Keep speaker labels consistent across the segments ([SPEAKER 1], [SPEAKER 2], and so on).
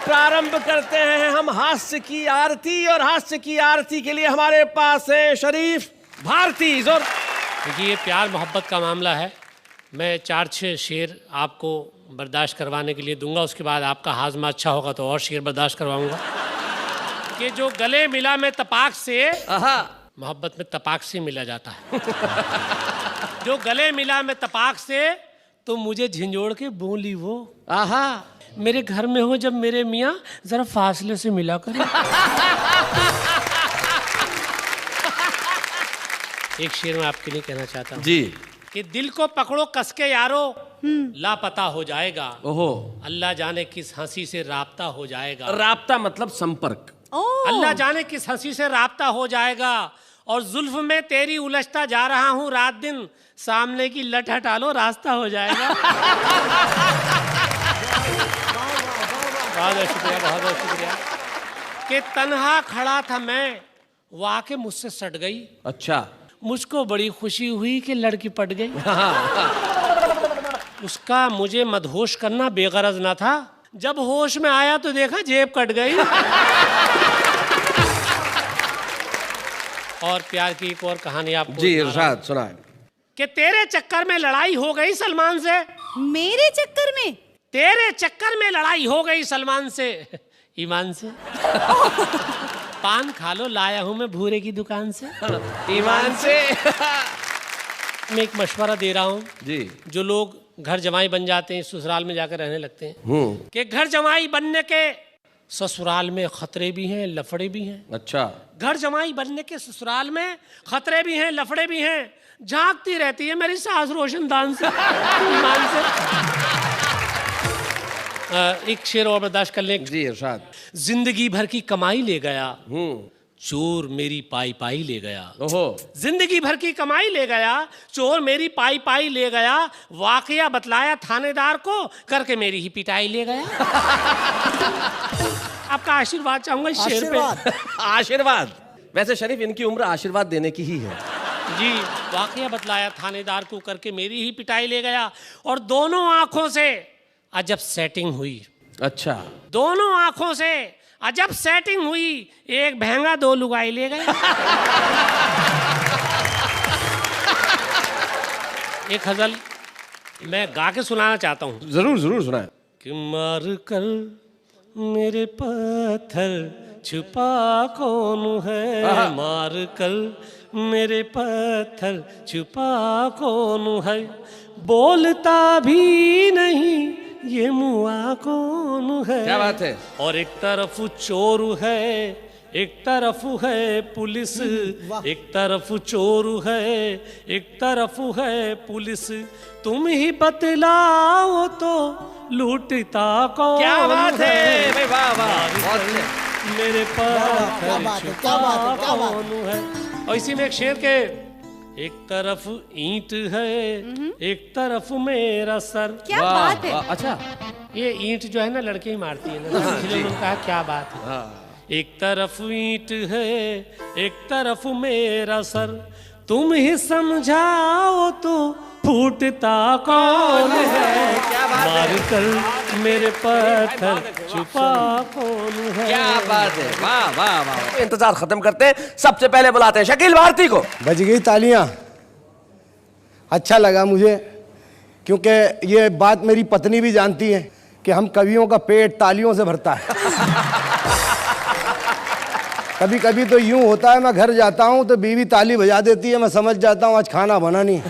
[SPEAKER 1] प्रारंभ करते हैं हम हास्य की आरती, और हास्य की आरती के लिए हमारे पास है शरीफ भारती। जोर।
[SPEAKER 2] देखिए, ये प्यार मोहब्बत का मामला है। मैं 4-6 शेर आपको बर्दाश्त करवाने के लिए दूंगा, उसके बाद आपका हाजमा अच्छा होगा तो और शेर बर्दाश्त करवाऊंगा। कि जो गले मिला में तपाक से, मोहब्बत में तपाक से मिला जाता है। जो गले मिला में तपाक से, तो मुझे झिंझोड़ के बोली वो,
[SPEAKER 1] आहा,
[SPEAKER 2] मेरे घर में हो जब मेरे मियाँ, जरा फासले से मिला करें। एक शेर मैं आपके लिए कहना चाहता हूँ
[SPEAKER 1] जी,
[SPEAKER 2] कि दिल को पकड़ो कसके यारो, लापता हो जाएगा।
[SPEAKER 1] ओहो,
[SPEAKER 2] अल्लाह जाने किस हंसी से राब्ता हो जाएगा।
[SPEAKER 1] राब्ता मतलब संपर्क।
[SPEAKER 2] अल्लाह जाने किस हंसी से राब्ता हो जाएगा। और जुल्फ में तेरी उलझता जा रहा हूँ रात दिन, सामने की लट हटा लो रास्ता हो जाएगा। बहुत शुक्रिया, बहुत शुक्रिया। कि तन्हा खड़ा था मैं, वो आके मुझसे सट गई।
[SPEAKER 1] अच्छा।
[SPEAKER 2] मुझको बड़ी खुशी हुई कि लड़की पट गई। उसका मुझे मदहोश करना बेगरज ना था, जब होश में आया तो देखा जेब कट गई। और प्यार की एक और कहानी आपको
[SPEAKER 1] जी इरशाद सुनाए।
[SPEAKER 2] कि तेरे चक्कर में लड़ाई हो गई सलमान से।
[SPEAKER 3] मेरे चक्कर में?
[SPEAKER 2] तेरे चक्कर में लड़ाई हो गई सलमान से, ईमान से। पान खा लो, लाया हूं मैं भूरे की दुकान से।
[SPEAKER 1] ईमान से।
[SPEAKER 2] मैं एक मशवरा दे रहा हूं
[SPEAKER 1] जी,
[SPEAKER 2] जो लोग घर जमाई बन जाते हैं, ससुराल में जाकर रहने लगते हैं, कि घर जमाई बनने के ससुराल में खतरे भी हैं, लफड़े भी हैं।
[SPEAKER 1] अच्छा।
[SPEAKER 2] घर जमाई बनने के ससुराल में खतरे भी हैं, लफड़े भी हैं। झांकती रहती है मेरी सास रोशनदान से, ईमान से। एक शेर और बर्दाश्त कर लें।
[SPEAKER 1] जी इरशाद।
[SPEAKER 2] जिंदगी भर की कमाई ले गया, चोर मेरी पाई पाई ले गया।
[SPEAKER 1] ओहो।
[SPEAKER 2] जिंदगी भर की कमाई ले गया, चोर मेरी पाई पाई ले गया। वाकया बतलाया थानेदार को, करके मेरी ही पिटाई ले गया। आपका आशीर्वाद चाहूंगा इस शेर पे।
[SPEAKER 1] आशीर्वाद। वैसे शरीफ, इनकी उम्र आशीर्वाद देने की ही है।
[SPEAKER 2] जी, वाकया बतलाया थानेदार को, करके मेरी ही पिटाई ले गया। और दोनों आंखों से अजब सेटिंग हुई।
[SPEAKER 1] अच्छा।
[SPEAKER 2] दोनों आंखों से अजब सेटिंग हुई, एक भैंगा 2 लुगाई ले गए। एक गजल मैं गा के सुनाना चाहता हूँ।
[SPEAKER 1] जरूर जरूर सुनाए।
[SPEAKER 2] कि मार कर मेरे पत्थर छुपा कौन है, मार कर मेरे पत्थर छुपा कौन है, बोलता भी नहीं ये मुआ कौन है।
[SPEAKER 1] क्या बात है।
[SPEAKER 2] और एक तरफ चोर है, एक तरफ है पुलिस, एक तरफ चोर है, एक तरफ है पुलिस, तुम ही बतलाओ तो लूटता कौन।
[SPEAKER 1] क्या बात है भाई, वाह वाह,
[SPEAKER 2] मेरे पास छुपा कौन है। और इसी में एक शेर के, एक तरफ ईंट है, एक तरफ मेरा सर।
[SPEAKER 3] क्या बात है।
[SPEAKER 1] अच्छा,
[SPEAKER 2] ये ईंट जो है ना लड़के ही मारती है ना, इसलिए उन्होंने कहा क्या बात है। एक तरफ ईंट है, एक तरफ मेरा सर, तुम ही समझाओ तो फूटता कौन है।
[SPEAKER 1] क्या बात है।
[SPEAKER 2] मार कर मेरे पत्थर छुपा कौन है।
[SPEAKER 1] क्या बात है, वाह वाह वाह। इंतजार खत्म करते हैं, सबसे पहले बुलाते हैं शकील भारती को।
[SPEAKER 4] बज गई तालियां। अच्छा लगा मुझे, क्योंकि ये बात मेरी पत्नी भी जानती है कि हम कवियों का पेट तालियों से भरता है। कभी कभी तो यूं होता है, मैं घर जाता हूं तो बीवी ताली बजा देती है, मैं समझ जाता हूं आज खाना बना नहीं।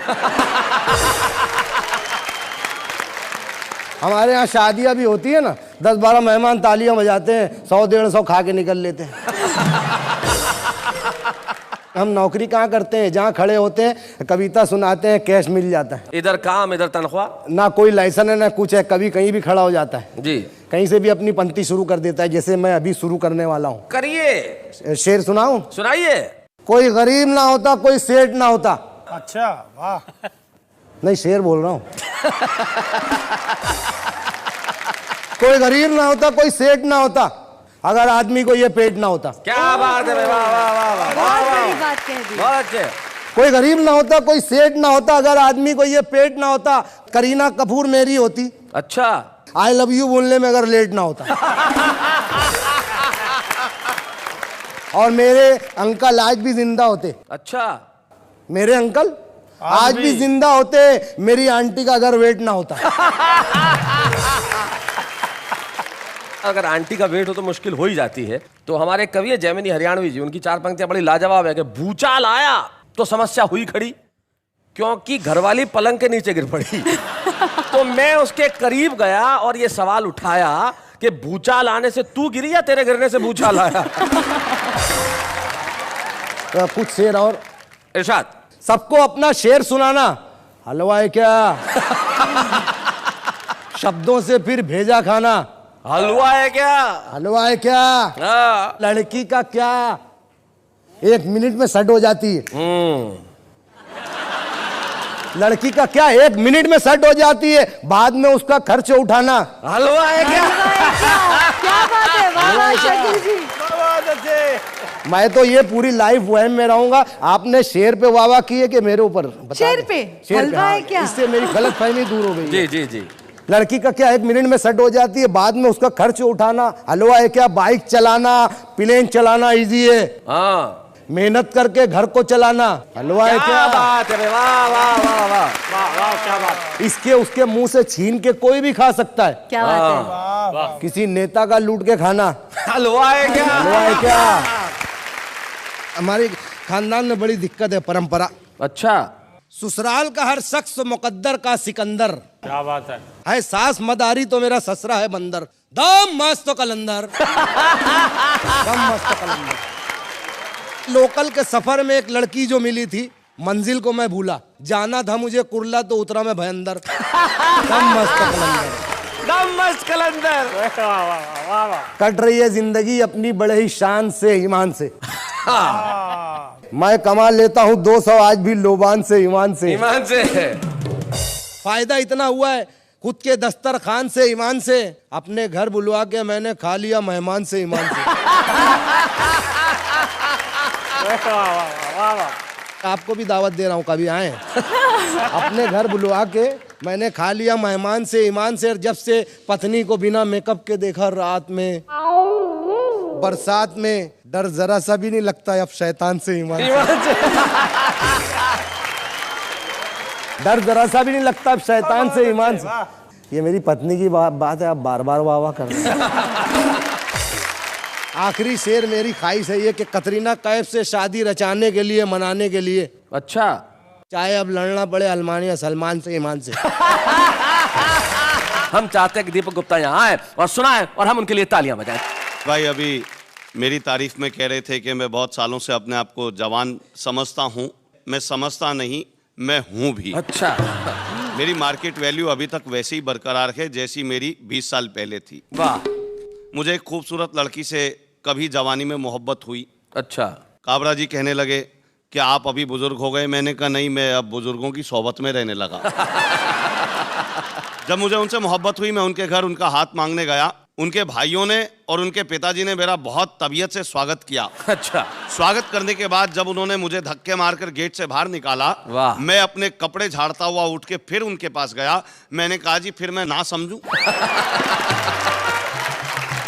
[SPEAKER 4] हमारे यहाँ शादियां भी होती है ना, 10-12 मेहमान तालियां बजाते हैं, 100-150 खा के निकल लेते हैं। हम नौकरी कहाँ करते हैं, जहाँ खड़े होते हैं कविता सुनाते हैं, कैश मिल जाता है।
[SPEAKER 1] इधर काम इधर तनख्वाह,
[SPEAKER 4] ना कोई लाइसेंस है ना कुछ है, कभी कहीं भी खड़ा हो जाता है
[SPEAKER 1] जी,
[SPEAKER 4] कहीं से भी अपनी पंक्ति शुरू कर देता है, जैसे मैं अभी शुरू करने वाला हूँ।
[SPEAKER 1] करिए,
[SPEAKER 4] शेर सुनाऊं?
[SPEAKER 1] सुनाइए।
[SPEAKER 4] कोई गरीब ना होता, कोई सेठ ना होता।
[SPEAKER 5] अच्छा, वाह।
[SPEAKER 4] नहीं, शेर बोल रहा हूँ। कोई गरीब ना होता, कोई सेठ ना होता, अगर आदमी को ये पेट ना होता।
[SPEAKER 1] क्या बात है, वाह वाह वाह वाह,
[SPEAKER 3] बहुत बड़ी बात कह दी।
[SPEAKER 1] बहुत अच्छे।
[SPEAKER 4] कोई गरीब ना होता, कोई सेठ ना होता, अगर आदमी को ये पेट ना होता, करीना कपूर मेरी होती।
[SPEAKER 1] अच्छा,
[SPEAKER 4] आई लव यू बोलने में अगर लेट ना होता। और मेरे अंकल आज भी जिंदा होते।
[SPEAKER 1] अच्छा,
[SPEAKER 4] मेरे अंकल आज भी जिंदा होते, मेरी आंटी का अगर वेट ना होता।
[SPEAKER 1] अगर आंटी का वेट हो तो मुश्किल हो ही जाती है। तो हमारे कवि है जैमिनी हरियाणवी जी, उनकी 4 पंक्तियां बड़ी लाजवाब है कि भूचाल आया तो समस्या हुई खड़ी, क्योंकि घरवाली पलंग के नीचे गिर पड़ी। तो मैं उसके करीब गया और ये सवाल उठाया कि भूचाल आने से तू गिरी या तेरे गिरने से भूचाल आया?
[SPEAKER 4] तो कुछ शेर और
[SPEAKER 1] इरशाद।
[SPEAKER 4] सबको अपना शेर सुनाना, हलवा है क्या? शब्दों से फिर भेजा खाना,
[SPEAKER 1] हलवा है क्या?
[SPEAKER 4] हलवा है क्या?
[SPEAKER 1] हाँ।
[SPEAKER 4] लड़की का क्या 1 मिनट में सेट हो जाती है? लड़की का क्या 1 मिनट में सेट हो जाती है, बाद में उसका खर्च उठाना,
[SPEAKER 1] हलवा है क्या?
[SPEAKER 3] क्या बात है, वाह वाह शकील जी।
[SPEAKER 4] मैं तो ये पूरी लाइफ वहम में रहूंगा। आपने शेर पे वाह की है कि मेरे ऊपर? बता
[SPEAKER 3] शेर
[SPEAKER 4] दे।
[SPEAKER 3] पे?
[SPEAKER 4] शेर पे,
[SPEAKER 3] हलवा
[SPEAKER 4] हाँ।
[SPEAKER 3] है क्या?
[SPEAKER 4] इससे मेरी गलतफहमी दूर हो गई है।
[SPEAKER 1] जी जी जी।
[SPEAKER 4] लड़की का क्या 1 मिनट में सेट हो जाती है, बाद में उसका खर्च उठाना, हलवा है क्या? बाइक चलाना, प्लेन चलाना इजी है,
[SPEAKER 1] हाँ।
[SPEAKER 4] मेहनत करके घर को चलाना, हलवा है
[SPEAKER 1] क्या
[SPEAKER 4] क्या?
[SPEAKER 1] बात है, वाह वाह वाह वाह वाह, क्या बात।
[SPEAKER 4] इसके उसके मुंह से छीन के कोई भी खा सकता है।
[SPEAKER 3] क्या बात है।
[SPEAKER 4] किसी नेता का लूट के खाना,
[SPEAKER 1] हलवा है क्या?
[SPEAKER 4] हलवा है क्या? हमारे खानदान में बड़ी दिक्कत है, परंपरा।
[SPEAKER 1] अच्छा।
[SPEAKER 4] ससुराल का हर शख्स मुकद्दर का सिकंदर,
[SPEAKER 5] क्या बात है।
[SPEAKER 4] सास मदारी तो मेरा ससुरा है बंदर, दम मस्त कलंदर। दम मस्त कलंदर। लोकल के सफर में एक लड़की जो मिली थी, मंजिल को मैं भूला, जाना था मुझे कुर्ला तो उतरा मैं भयंदर। दम मस्त कलंदर।
[SPEAKER 1] दम मस्त कलंदर।
[SPEAKER 5] वाह वाह वाह वाह।
[SPEAKER 4] कट रही है जिंदगी अपनी बड़े ही शान से ईमान से। मैं कमा लेता हूँ 200 आज भी लोबान से ईमान से।
[SPEAKER 1] ईमान से।
[SPEAKER 4] फायदा इतना हुआ है खुद के दस्तरखान से ईमान से, अपने घर बुलवा के मैंने खा लिया मेहमान से ईमान से। आपको भी दावत दे रहा हूँ, कभी आए। अपने घर बुलवा के मैंने खा लिया मेहमान से ईमान से। जब से पत्नी को बिना मेकअप के देखा रात में, बरसात में, डर जरा सा भी नहीं लगता अब शैतान से ईमान से। डर जरा सा भी नहीं लगता अब शैतान से ईमान से। ये मेरी पत्नी की बात है, आप बार बार वाह वाह कर रहे हैं। आखिरी शेर मेरी ख्वाहिश है ये कि कतरीना कैफ से शादी रचाने के लिए, मनाने के लिए,
[SPEAKER 1] अच्छा,
[SPEAKER 4] चाहे अब लड़ना पड़े अल्मानिया सलमान से ईमान से।
[SPEAKER 1] हम चाहते हैं कि दीपक गुप्ता यहाँ आए और सुनाए और हम उनके लिए तालियां बजाएं।
[SPEAKER 6] भाई अभी मेरी तारीफ में कह रहे थे कि मैं बहुत सालों से अपने आप को जवान समझता हूँ। मैं समझता नहीं, मैं हूँ भी।
[SPEAKER 1] अच्छा।
[SPEAKER 6] मेरी मार्केट वैल्यू अभी तक वैसे ही बरकरार है जैसी मेरी 20 साल पहले थी।
[SPEAKER 1] वाह।
[SPEAKER 6] मुझे एक खूबसूरत लड़की से कभी जवानी में मोहब्बत हुई।
[SPEAKER 1] अच्छा।
[SPEAKER 6] काबरा जी कहने लगे कि आप अभी बुजुर्ग हो गए। मैंने कहा नहीं, मैं अब बुजुर्गों की सोहबत में रहने लगा। जब मुझे उनसे मोहब्बत हुई, मैं उनके घर उनका हाथ मांगने गया। उनके भाइयों ने और उनके पिताजी ने मेरा बहुत तबीयत से स्वागत किया।
[SPEAKER 1] अच्छा।
[SPEAKER 6] स्वागत करने के बाद जब उन्होंने मुझे धक्के मारकर गेट से बाहर निकाला,
[SPEAKER 1] वाह।
[SPEAKER 6] मैं अपने कपड़े झाड़ता हुआ उठ के फिर उनके पास गया। मैंने कहा जी फिर मैं ना समझूं।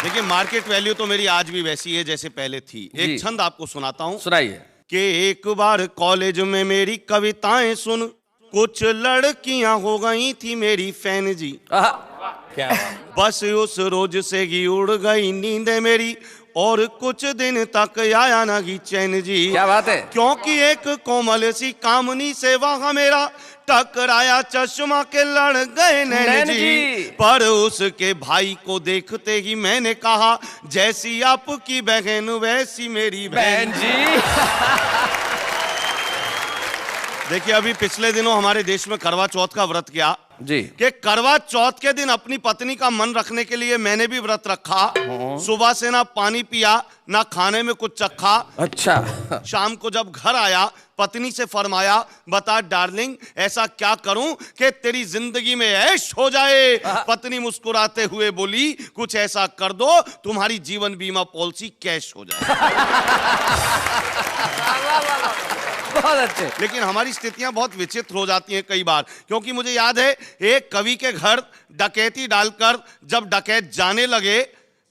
[SPEAKER 6] देखिए मार्केट वैल्यू तो मेरी आज भी वैसी है जैसे पहले थी। एक छंद आपको सुनाता हूं।
[SPEAKER 1] सुनाइए।
[SPEAKER 6] कि एक बार कॉलेज में मेरी कविताएं सुन, कुछ लड़कियां हो गई थी मेरी फैन जी।
[SPEAKER 1] क्या
[SPEAKER 6] बस उस रोज से ही उड़ गई नींद मेरी, और कुछ दिन तक आया ना ही चैन जी।
[SPEAKER 1] क्या बात है।
[SPEAKER 6] क्योंकि एक कोमल सी कामनी से वहां मेरा टकराया चश्मा के लड़ गए नैन जी। पर उसके भाई को देखते ही मैंने कहा, जैसी आपकी बहन वैसी मेरी बहन
[SPEAKER 1] जी।
[SPEAKER 6] देखिए अभी पिछले दिनों हमारे देश में करवा चौथ का व्रत किया
[SPEAKER 1] जी।
[SPEAKER 6] कि करवा चौथ के दिन अपनी पत्नी का मन रखने के लिए मैंने भी व्रत रखा। सुबह से ना पानी पिया ना खाने में कुछ चखा।
[SPEAKER 1] अच्छा।
[SPEAKER 6] शाम को जब घर आया पत्नी से फरमाया, बता डार्लिंग ऐसा क्या करूं कि तेरी जिंदगी में ऐश हो जाए। पत्नी मुस्कुराते हुए बोली, कुछ ऐसा कर दो तुम्हारी जीवन बीमा पॉलिसी कैश हो जाए।
[SPEAKER 1] बहुत अच्छे।
[SPEAKER 6] लेकिन हमारी स्थितियां बहुत विचित्र हो जाती हैं कई बार, क्योंकि मुझे याद है एक कवि के घर डकैती डालकर जब डकैत जाने लगे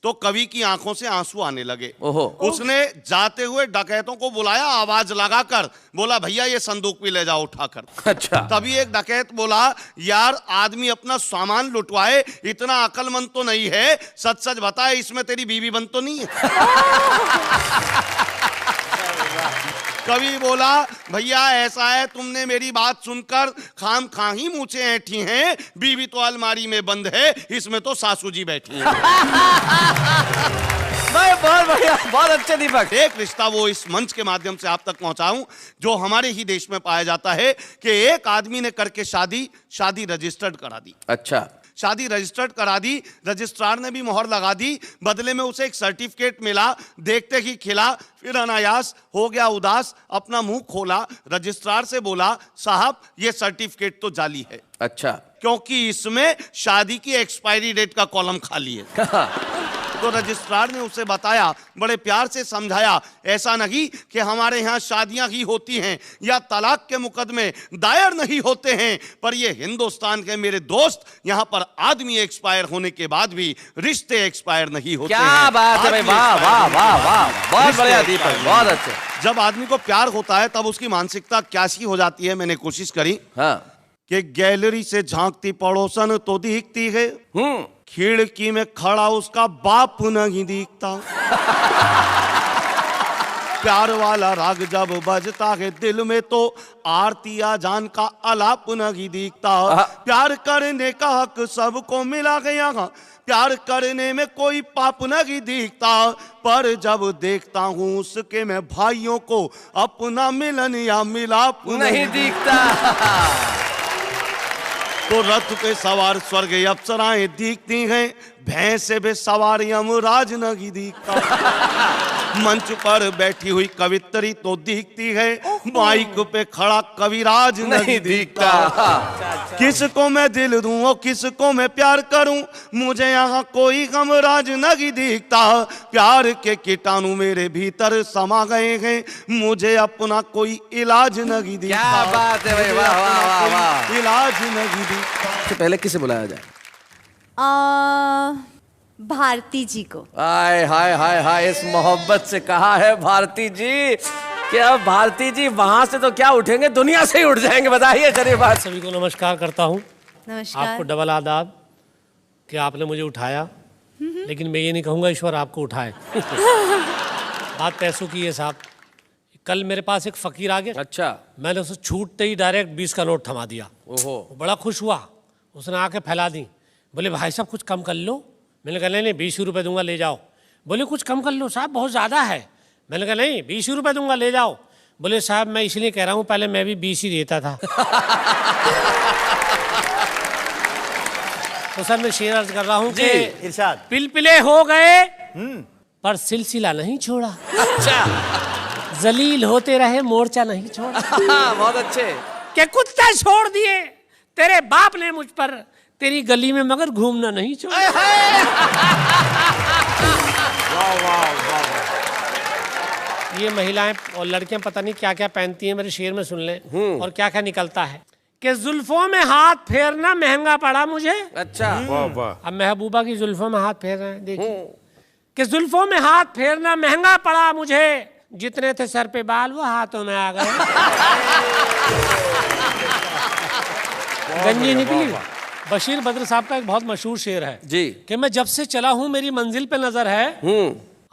[SPEAKER 6] तो कवि की आंखों से आंसू आने लगे।
[SPEAKER 1] ओहो।
[SPEAKER 6] उसने जाते हुए डकैतों को बुलाया, आवाज लगाकर बोला, भैया ये संदूक भी ले जाओ उठाकर।
[SPEAKER 1] अच्छा।
[SPEAKER 6] तभी एक डकैत बोला, यार आदमी अपना सामान लुटवाए इतना अकलमंद तो नहीं है, सच सच बताए इसमें तेरी बीवी बंद तो नहीं है। कवि बोला, भैया ऐसा है तुमने मेरी बात सुनकर खाम खा ही मूछें ऐठी हैं, बीवी तो अलमारी में बंद है, इसमें तो सासू जी बैठी हैं।
[SPEAKER 1] बहुत बढ़िया, बहुत अच्छे दीपक।
[SPEAKER 6] एक रिश्ता वो इस मंच के माध्यम से आप तक पहुंचाऊं जो हमारे ही देश में पाया जाता है कि एक आदमी ने करके शादी रजिस्टर्ड करा दी।
[SPEAKER 1] अच्छा।
[SPEAKER 6] शादी रजिस्टर्ड करा दी, रजिस्ट्रार ने भी मोहर लगा दी, बदले में उसे एक सर्टिफिकेट मिला, देखते ही खिला, फिर अनायास हो गया उदास, अपना मुंह खोला, रजिस्ट्रार से बोला, साहब ये सर्टिफिकेट तो जाली है।
[SPEAKER 1] अच्छा।
[SPEAKER 6] क्योंकि इसमें शादी की एक्सपायरी डेट का कॉलम खाली है। तो रजिस्ट्रार ने उसे बताया, बड़े प्यार से समझाया, ऐसा नहीं कि हमारे यहाँ शादियां ही होती हैं या तलाक के मुकदमे दायर नहीं होते हैं, पर ये हिंदुस्तान के मेरे दोस्त, यहाँ पर आदमी एक्सपायर होने के बाद भी रिश्ते एक्सपायर नहीं होते हैं।
[SPEAKER 1] क्या बात है भाई, वाह वाह वाह वाह, बहुत बढ़िया दीपक, बहुत अच्छे।
[SPEAKER 6] जब आदमी को प्यार होता है तब उसकी मानसिकता कैसी हो जाती है, मैंने कोशिश करी।
[SPEAKER 1] हाँ।
[SPEAKER 6] कि गैलरी से झांकती पड़ोसन तो दिखती है, खिड़की में खड़ा उसका बाप नहीं दिखता। प्यार वाला राग जब बजता है दिल में तो आरती आजान का आलाप नहीं दिखता। प्यार करने का हक सबको मिला गया, प्यार करने में कोई पाप नहीं दिखता, पर जब देखता हूँ उसके मैं भाइयों को अपना मिलन या मिलाप
[SPEAKER 1] नहीं दिखता।
[SPEAKER 6] तो रथ पे सवार स्वर्ग अप्सराएं दिखती हैं, भैंसे पे सवार यमराज नहीं दिखता। मंच पर बैठी हुई कवित्री तो दिखती है, माइक पे खड़ा कविराज नहीं दिखता। किसको मैं दिल दूं और किसको मैं प्यार करूं, मुझे यहाँ कोई गमराज नहीं दिखता। प्यार के कीटाणु मेरे भीतर समा गए हैं, मुझे अपना कोई इलाज नहीं दिखता।
[SPEAKER 1] क्या बात है भाई, वाह वाह वाह वाह।
[SPEAKER 6] इलाज नहीं दिखता।
[SPEAKER 1] तो पहले किसे बुलाया जाए?
[SPEAKER 3] भारती जी को।
[SPEAKER 1] हाय हाय हाय हाय, इस मोहब्बत से कहा है भारती जी कि अब भारती जी वहां से तो क्या उठेंगे, दुनिया से ही उठ जाएंगे। बताइए चलिए बात।
[SPEAKER 2] सभी को नमस्कार करता हूँ।
[SPEAKER 3] नमस्कार।
[SPEAKER 2] आपको डबल आदाब कि आपने मुझे उठाया, लेकिन मैं ये नहीं कहूँगा ईश्वर आपको उठाए। बात पैसों की है साहब। कल मेरे पास एक फकीर आ गया।
[SPEAKER 1] अच्छा।
[SPEAKER 2] मैंने उसे छूटते ही डायरेक्ट 20 का नोट थमा दिया।
[SPEAKER 1] ओहो।
[SPEAKER 2] वो बड़ा खुश हुआ, उसने आके फैला दी। बोले भाई साहब कुछ कम कर लो। मैंने कहा नहीं 20 रुपये दूंगा ले जाओ। बोले कुछ कम कर लो साहब, बहुत ज़्यादा है। मैंने कहा नहीं 20 रुपये दूंगा ले जाओ। बोले साहब मैं इसलिए कह रहा हूँ, पहले मैं भी 20 ही देता था। तो सर मैं शेर अर्ज कर रहा हूँ कि
[SPEAKER 5] इरशाद।
[SPEAKER 2] पिलपिले हो गए पर सिलसिला नहीं छोड़ा।
[SPEAKER 1] अच्छा।
[SPEAKER 2] जलील होते रहे मोर्चा नहीं छोड़ा।
[SPEAKER 1] बहुत अच्छे।
[SPEAKER 2] के कुत्ते छोड़ दिए तेरे बाप ने मुझ पर, तेरी गली में मगर घूमना नहीं छोड़ा। ये महिलाएं और लड़कियां पता नहीं क्या क्या पहनती हैं, मेरे शेर में सुन लें और क्या क्या निकलता है। कि जुल्फों में हाथ फेरना महंगा पड़ा मुझे।
[SPEAKER 1] अच्छा।
[SPEAKER 2] अब महबूबा की जुल्फों में हाथ फेर रहे हैं, देखिए। कि जुल्फों में हाथ फेरना महंगा पड़ा मुझे, जितने थे सर पे बाल वो हाथों में आ गए। गंजी निकली। बशीर बद्र साहब का एक बहुत मशहूर शेर है
[SPEAKER 1] जी
[SPEAKER 2] कि मैं जब से चला हूं मेरी मंजिल पे नजर है,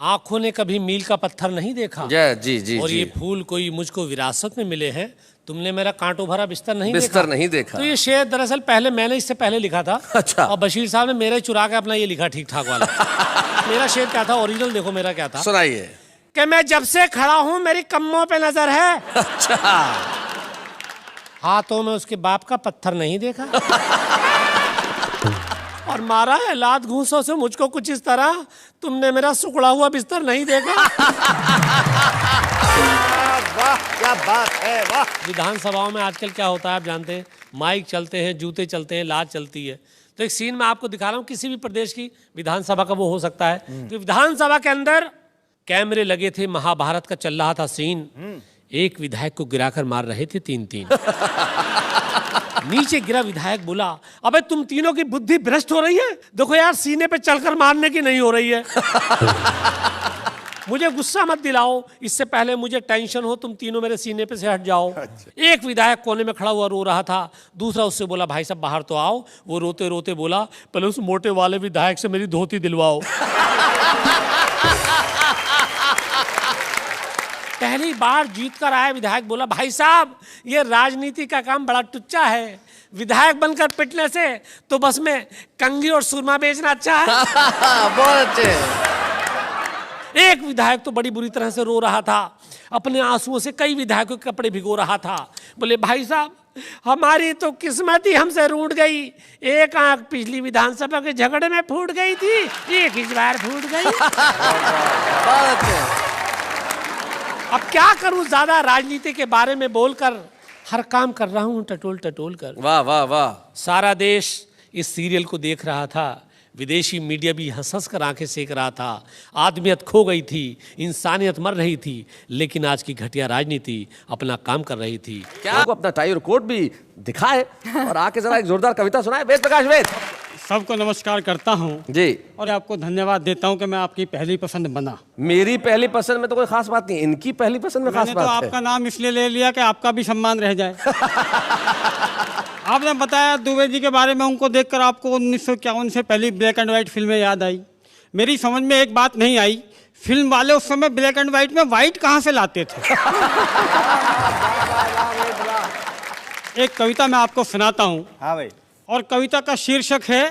[SPEAKER 2] आंखों ने कभी मील का पत्थर नहीं देखा।
[SPEAKER 1] जी जी
[SPEAKER 2] और
[SPEAKER 1] जी।
[SPEAKER 2] ये फूल कोई मुझको विरासत में मिले हैं, तुमने मेरा कांटों भरा बिस्तर नहीं
[SPEAKER 1] देखा।
[SPEAKER 2] तो ये शेर दरअसल पहले मैंने इससे पहले लिखा था।
[SPEAKER 1] अच्छा।
[SPEAKER 2] और बशीर साहब ने मेरे चुरा के अपना ये लिखा ठीक ठाक वाला। मेरा शेर क्या था, ओरिजिनल देखो मेरा क्या था।
[SPEAKER 1] सुनाइए।
[SPEAKER 2] कि मैं जब से खड़ा हूं मेरी कम्मों पे नजर है।
[SPEAKER 1] अच्छा।
[SPEAKER 2] हाथों में उसके बाप का पत्थर नहीं देखा। और मारा है लात घूंसों से मुझको कुछ इस तरह, तुमने मेरा सुखड़ा हुआ बिस्तर नहीं देखा।
[SPEAKER 5] वाह क्या बात है, वाह।
[SPEAKER 2] विधानसभाओं में आजकल क्या होता है आप जानते हैं, माइक चलते हैं, जूते चलते हैं, लात चलती है। तो एक सीन मैं आपको दिखा रहा हूँ, किसी भी प्रदेश की विधानसभा का वो हो सकता है। तो विधानसभा के अंदर कैमरे लगे थे, महाभारत का चल रहा था सीन। एक विधायक को गिराकर मार रहे थे 3-3। नीचे गिरा विधायक बोला, अबे तुम तीनों की बुद्धि भ्रष्ट हो रही है, देखो यार सीने पे चलकर मारने की नहीं हो रही है। मुझे गुस्सा मत दिलाओ, इससे पहले मुझे टेंशन हो, तुम तीनों मेरे सीने पे से हट जाओ। एक विधायक कोने में खड़ा हुआ रो रहा था, दूसरा उससे बोला भाई साहब बाहर तो आओ। वो रोते रोते बोला पहले उस मोटे वाले विधायक से मेरी धोती दिलवाओ। पहली बार जीत कर आया विधायक बोला भाई साहब ये राजनीति का काम बड़ा टुच्चा है, विधायक बनकर पिटने से तो बस में कंघी और सुरमा बेचना अच्छा है।
[SPEAKER 1] बहुत अच्छे।
[SPEAKER 2] एक विधायक तो बड़ी बुरी तरह से रो रहा था, अपने आंसुओं से कई विधायकों के कपड़े भिगो रहा था। बोले भाई साहब हमारी तो किस्मत ही हमसे रूठ गई, एक आंख पिछली विधानसभा के झगड़े में फूट गई थी, एक इस बार फूट गई।
[SPEAKER 1] बहुत अच्छे।
[SPEAKER 2] अब क्या करूं, ज्यादा राजनीति के बारे में बोलकर हर काम कर रहा हूं टटोल टटोल कर।
[SPEAKER 1] वाह वाह वाह।
[SPEAKER 2] सारा देश इस सीरियल को देख रहा था, विदेशी मीडिया भी हंस हंस कर आंखें सेक रहा था। आदमियत खो गई थी, इंसानियत मर रही थी, लेकिन आज की घटिया राजनीति अपना काम कर रही थी।
[SPEAKER 1] क्या आपको अपना टाई और कोट भी दिखाए और आके जरा एक जोरदार कविता सुनाए। वेद प्रकाश वेद।
[SPEAKER 5] सबको नमस्कार करता हूँ
[SPEAKER 1] जी।
[SPEAKER 5] और आपको धन्यवाद देता हूँ कि मैं आपकी पहली पसंद बना।
[SPEAKER 1] मेरी पहली पसंद में तो कोई खास बात नहीं, इनकी पहली पसंद में खास
[SPEAKER 5] मैंने तो
[SPEAKER 1] बात है।
[SPEAKER 5] आपका नाम इसलिए ले लिया कि आपका भी सम्मान रह जाए। आपने बताया दुबे जी के बारे में, उनको देखकर आपको 1951 से पहली ब्लैक एंड व्हाइट फिल्में याद आई। मेरी समझ में एक बात नहीं आई, फिल्म वाले उस समय ब्लैक एंड व्हाइट में व्हाइट कहाँ से लाते थे। एक कविता मैं आपको सुनाता हूँ।
[SPEAKER 7] हाँ भाई।
[SPEAKER 5] और कविता का शीर्षक है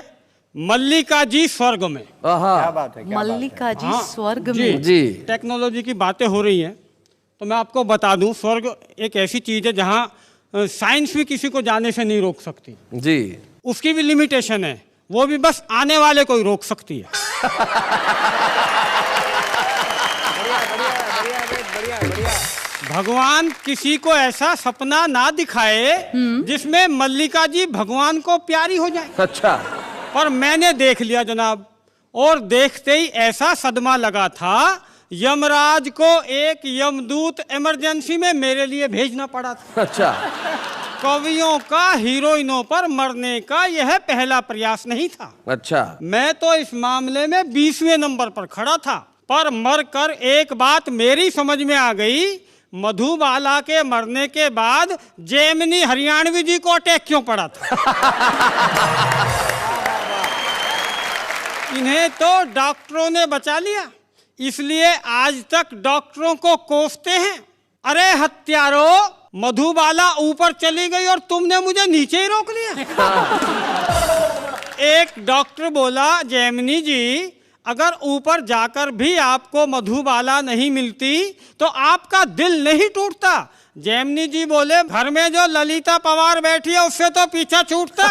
[SPEAKER 5] मल्लिका जी स्वर्ग में।
[SPEAKER 7] क्या बात है, क्या
[SPEAKER 3] मल्लिका जी
[SPEAKER 5] हाँ,
[SPEAKER 3] स्वर्ग
[SPEAKER 5] जी।
[SPEAKER 3] में।
[SPEAKER 1] जी।
[SPEAKER 5] टेक्नोलॉजी की बातें हो रही हैं तो मैं आपको बता दूं, स्वर्ग एक ऐसी चीज़ है जहां साइंस भी किसी को जाने से नहीं रोक सकती।
[SPEAKER 1] जी।
[SPEAKER 5] उसकी भी लिमिटेशन है, वो भी बस आने वाले को ही रोक सकती है। भगवान किसी को ऐसा सपना ना दिखाए जिसमें मल्लिका जी भगवान को प्यारी हो जाए।
[SPEAKER 1] अच्छा।
[SPEAKER 5] पर मैंने देख लिया जनाब, और देखते ही ऐसा सदमा लगा था, यमराज को एक यमदूत इमरजेंसी में मेरे लिए भेजना पड़ा था।
[SPEAKER 1] अच्छा।
[SPEAKER 5] कवियों का हीरोइनों पर मरने का यह पहला प्रयास नहीं था।
[SPEAKER 1] अच्छा।
[SPEAKER 5] मैं तो इस मामले में 20वें नंबर पर खड़ा था, पर मरकर एक बात मेरी समझ में आ गई, मधुबाला के मरने के बाद जेमिनी हरियाणवी जी को अटैक क्यों पड़ा था। इन्हें तो डॉक्टरों ने बचा लिया, इसलिए आज तक डॉक्टरों को कोसते हैं। अरे हत्यारों, मधुबाला ऊपर चली गई और तुमने मुझे नीचे ही रोक लिया। एक डॉक्टर बोला, जेमिनी जी अगर ऊपर जाकर भी आपको मधुबाला नहीं मिलती तो आपका दिल नहीं टूटता। जेमिनी जी बोले, घर में जो ललिता पवार बैठी है उससे तो पीछा छूटता।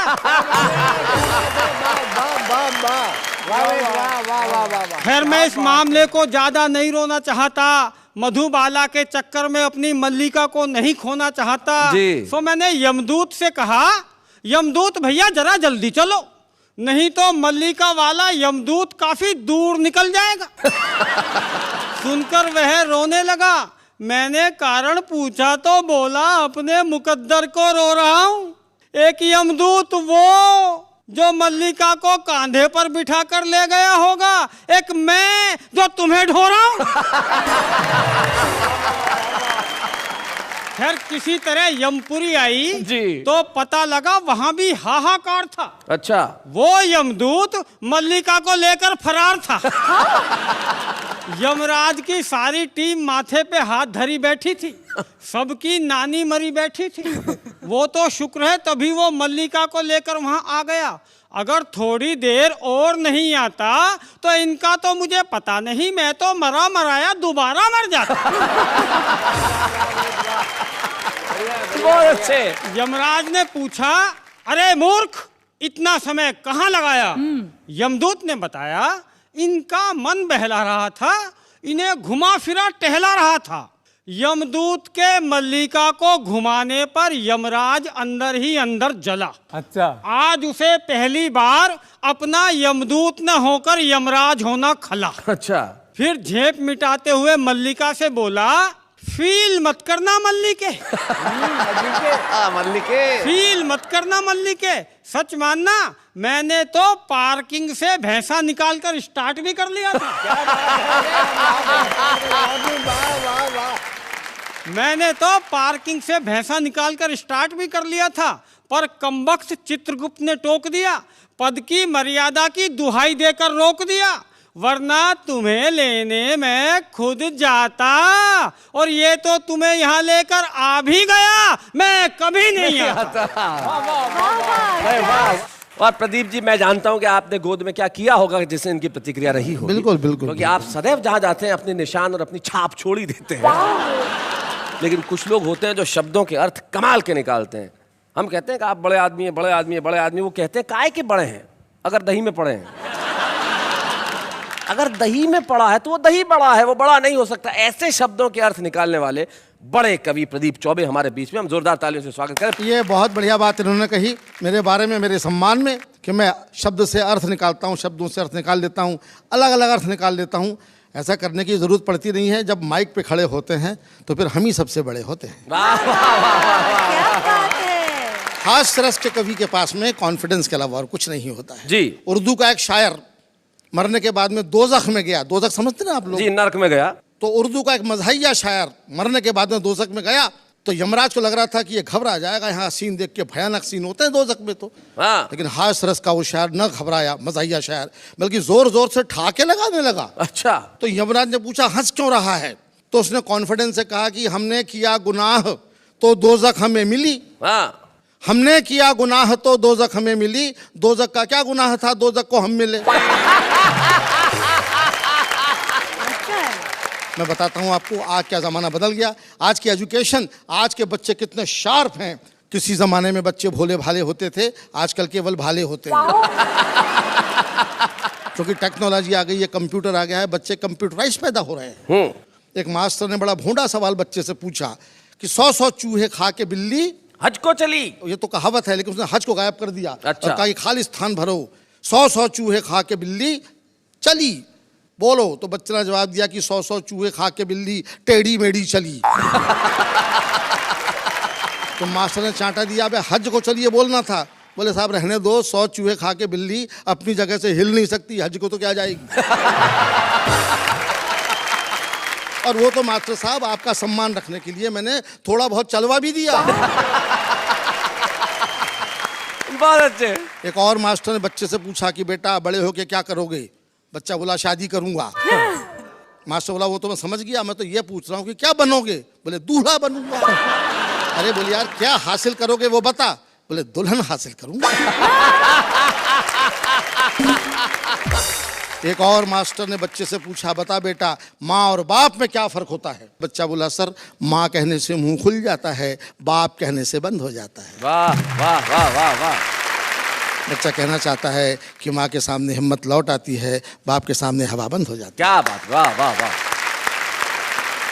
[SPEAKER 5] खैर मैं इस मामले को ज्यादा नहीं रोना चाहता, मधुबाला के चक्कर में अपनी मल्लिका को नहीं खोना चाहता। तो मैंने यमदूत से कहा, यमदूत भैया जरा जल्दी चलो, नहीं तो मल्लिका वाला यमदूत काफी दूर निकल जाएगा। सुनकर वह रोने लगा। मैंने कारण पूछा तो बोला, अपने मुकद्दर को रो रहा हूं। एक यमदूत वो जो मल्लिका को कांधे पर बिठा कर ले गया होगा, एक मैं जो तुम्हें ढो रहा हूं। खैर किसी तरह यमपुरी आई
[SPEAKER 1] जी।
[SPEAKER 5] तो पता लगा वहां भी हाहाकार था।
[SPEAKER 1] अच्छा।
[SPEAKER 5] वो यमदूत मल्लिका को लेकर फरार था। यमराज की सारी टीम माथे पे हाथ धरी बैठी थी, सबकी नानी मरी बैठी थी। वो तो शुक्र है तभी वो मल्लिका को लेकर वहां आ गया, अगर थोड़ी देर और नहीं आता तो इनका तो मुझे पता नहीं, मैं तो मरा मराया दोबारा मर जाता।
[SPEAKER 1] बहुत अच्छे।
[SPEAKER 5] यमराज ने पूछा, अरे मूर्ख इतना समय कहाँ लगाया? यमदूत ने बताया, इनका मन बहला रहा था, इन्हें घुमा फिरा टहला रहा था। यमदूत के मल्लिका को घुमाने पर यमराज अंदर ही अंदर जला।
[SPEAKER 7] अच्छा।
[SPEAKER 5] आज उसे पहली बार अपना यमदूत न होकर यमराज होना खला।
[SPEAKER 1] अच्छा।
[SPEAKER 5] फिर झेप मिटाते हुए मल्लिका से बोला, फील मत करना मल्लिके।
[SPEAKER 1] मल्लिके।
[SPEAKER 5] फील मत करना मल्लिके, सच मानना मैंने तो पार्किंग से भैंसा निकालकर स्टार्ट भी कर लिया था। मैंने तो पार्किंग से भैंसा निकालकर स्टार्ट भी कर लिया था, पर कमबख्त चित्रगुप्त ने टोक दिया, पद की मर्यादा की दुहाई देकर रोक दिया, वरना तुम्हें लेने मैं खुद जाता, और ये तो तुम्हें यहाँ लेकर आ भी गया, मैं कभी नहीं आता।
[SPEAKER 1] और प्रदीप जी, मैं जानता हूं कि आपने गोद में क्या किया होगा जिससे इनकी प्रतिक्रिया रही होगी।
[SPEAKER 4] बिल्कुल बिल्कुल।
[SPEAKER 1] क्योंकि आप सदैव जहां जाते हैं अपने निशान और अपनी छाप छोड़ ही देते हैं। लेकिन कुछ लोग होते हैं जो शब्दों के अर्थ कमाल के निकालते हैं। हम कहते हैं कि आप बड़े आदमी हैं, बड़े आदमी हैं, बड़े आदमी। वो कहते हैं काहे के बड़े हैं? अगर दही में पड़े हैं। अगर दही में पड़ा है तो वो दही बड़ा है, वो बड़ा नहीं हो सकता। ऐसे शब्दों के अर्थ निकालने वाले बड़े कवि प्रदीप चौबे हमारे बीच में, हम जोरदार तालियों से स्वागत करें।
[SPEAKER 4] ये बहुत बढ़िया बात इन्होंने कही मेरे बारे में, मेरे सम्मान में, कि मैं शब्द से अर्थ निकालता हूँ, शब्दों से अर्थ निकाल लेता हूँ, अलग अलग अर्थ निकाल लेता हूँ। ऐसा करने की ज़रूरत पड़ती नहीं है। जब माइक पे खड़े होते हैं तो फिर हम ही सबसे बड़े होते हैं।
[SPEAKER 1] वाह वाह वाह
[SPEAKER 3] क्या बात है।
[SPEAKER 4] हास्य रस के कवि के पास में कॉन्फिडेंस के अलावा और कुछ नहीं होता है
[SPEAKER 1] जी।
[SPEAKER 4] उर्दू का एक शायर मरने के बाद में दोज़ख में गया। दोज़ख समझते ना आप लोग?
[SPEAKER 1] जी, नर्क में गया।
[SPEAKER 4] तो उर्दू का एक मज़हिया शायर मरने के बाद में दोज़ख में गया, तो यमराज को लग रहा था कि ये घबरा जाएगा, यहाँ सीन देख के भयानक सीन होते हैं दोज़ख में तो।
[SPEAKER 1] हाँ।
[SPEAKER 4] लेकिन हास्य रस का वो शायर न घबराया, मज़हिया शायर, बल्कि जोर जोर से ठाके लगाने लगा।
[SPEAKER 1] अच्छा।
[SPEAKER 4] तो यमराज ने पूछा, हंस क्यों रहा है? तो उसने कॉन्फिडेंस से कहा कि हमने किया गुनाह तो दोज़ख हमें मिली।
[SPEAKER 1] हाँ।
[SPEAKER 4] हमने किया गुनाह तो दोज़ख हमें मिली। दोज़ख का क्या गुनाह था, दोज़ख को हम मिले। मैं बताता हूँ आपको आज क्या ज़माना बदल गया। आज की एजुकेशन, आज के बच्चे कितने शार्प हैं। किसी ज़माने में बच्चे भोले भाले होते थे, आजकल केवल भाले होते हैं। क्योंकि टेक्नोलॉजी आ गई है, कंप्यूटर आ गया है, बच्चे कंप्यूटराइज पैदा हो रहे हैं। एक मास्टर ने बड़ा भोंडा सवाल बच्चे से पूछा कि 100 चूहे खा के बिल्ली
[SPEAKER 1] हज को चली।
[SPEAKER 4] ये तो कहावत है, लेकिन उसने हज को गायब कर दिया।
[SPEAKER 1] अच्छा।
[SPEAKER 4] और कहा कि खाली स्थान भरो। 100 चूहे खा के बिल्ली चली, बोलो। तो बच्चे ने जवाब दिया कि 100 चूहे खा के बिल्ली टेढ़ी मेढ़ी चली। तो मास्टर ने चांटा दिया, अबे हज को चलिए बोलना था। बोले साहब रहने दो, 100 चूहे खा के बिल्ली अपनी जगह से हिल नहीं सकती, हज को तो क्या जाएगी। और वो तो मास्टर साहब आपका सम्मान रखने के लिए मैंने थोड़ा बहुत चलवा भी दिया।
[SPEAKER 1] बहुत अच्छे।
[SPEAKER 4] एक और मास्टर ने बच्चे से पूछा कि बेटा बड़े होके क्या करोगे? बच्चा बोला शादी करूंगा। मास्टर बोला वो तो मैं समझ गया, मैं तो ये पूछ रहा हूँ कि क्या बनोगे? बोले दूल्हा बनूंगा। अरे बोले यार क्या हासिल करोगे वो बता। बोले दुल्हन हासिल करूंगा। एक और मास्टर ने बच्चे से पूछा, बता बेटा माँ और बाप में क्या फर्क होता है? बच्चा बोला सर माँ कहने से मुंह खुल जाता है, बाप कहने से बंद हो जाता है।
[SPEAKER 1] वाह वाह वाह वाह वाह।
[SPEAKER 4] बच्चा कहना चाहता है कि माँ के सामने हिम्मत लौट आती है, बाप के सामने हवा बंद हो जाती है।
[SPEAKER 1] क्या बात, वाह वाह वाह।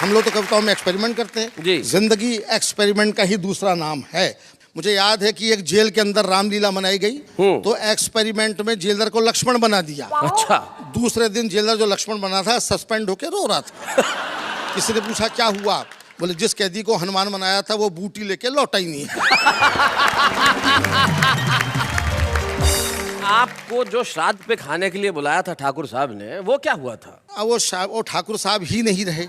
[SPEAKER 4] हम लोग तो कविताओं में एक्सपेरिमेंट करते हैं
[SPEAKER 1] जी।
[SPEAKER 4] जिंदगी एक्सपेरिमेंट का ही दूसरा नाम है। मुझे याद है कि एक जेल के अंदर रामलीला मनाई गई, तो एक्सपेरिमेंट में जेलर को लक्ष्मण बना दिया।
[SPEAKER 1] अच्छा। दूसरे
[SPEAKER 4] दिन जेलर जो लक्ष्मण बना था सस्पेंड होकर रो रहा था। किसी ने पूछा क्या हुआ? बोले जिस कैदी को हनुमान बनाया था वो बूटी लेके लौटा ही नहीं।
[SPEAKER 1] आपको जो श्राद्ध पे खाने के लिए बुलाया था ठाकुर साहब ने, वो क्या हुआ था?
[SPEAKER 4] वो ठाकुर साहब ही नहीं रहे।